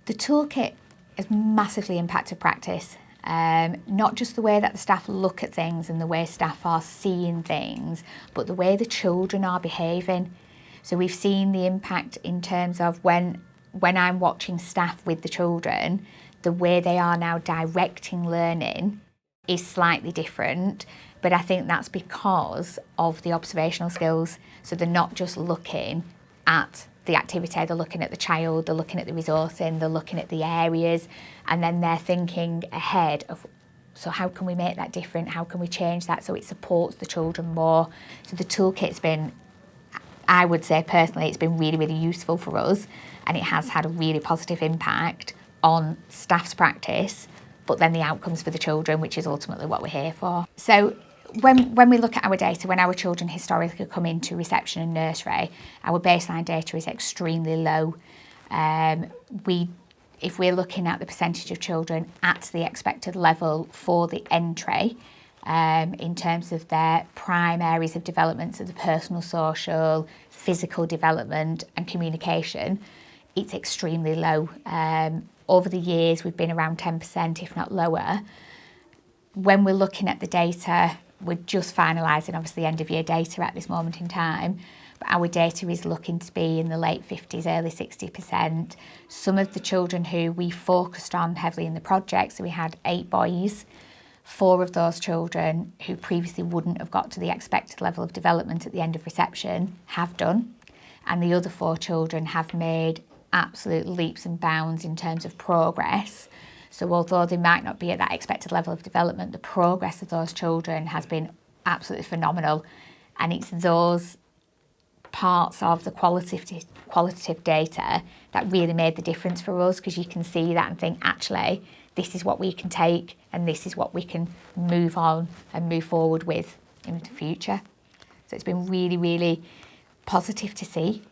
The toolkit has massively impacted practice. Not just the way that the staff look at things and the way staff are seeing things, but the way the children are behaving. So we've seen the impact in terms of when I'm watching staff with the children, the way they are now directing learning is slightly different, but I think that's because of the observational skills. So they're not just looking at the activity, they're looking at the child, they're looking at the resourcing, they're looking at the areas, and then they're thinking ahead of, so how can we make that different? How can we change that so it supports the children more? So the toolkit's been, I would say personally, it's been really, really useful for us, and it has had a really positive impact on staff's practice, but then the outcomes for the children, which is ultimately what we're here for. So when we look at our data, when our children historically come into reception and nursery, our baseline data is extremely low. If we're looking at the percentage of children at the expected level for the entry, in terms of their prime areas of development, so the personal, social, physical development and communication, it's extremely low. Over the years, we've been around 10%, if not lower. When we're looking at the data, we're just finalising, obviously, end of year data at this moment in time, but our data is looking to be in the late 50s, early 60%. Some of the children who we focused on heavily in the project, so we had 8 boys, 4 of those children who previously wouldn't have got to the expected level of development at the end of reception have done, and the other 4 children have made absolute leaps and bounds in terms of progress. So although they might not be at that expected level of development, the progress of those children has been absolutely phenomenal. And it's those parts of the qualitative data that really made the difference for us, because you can see that and think, actually, this is what we can take and this is what we can move on and move forward with in the future. So it's been really, really positive to see.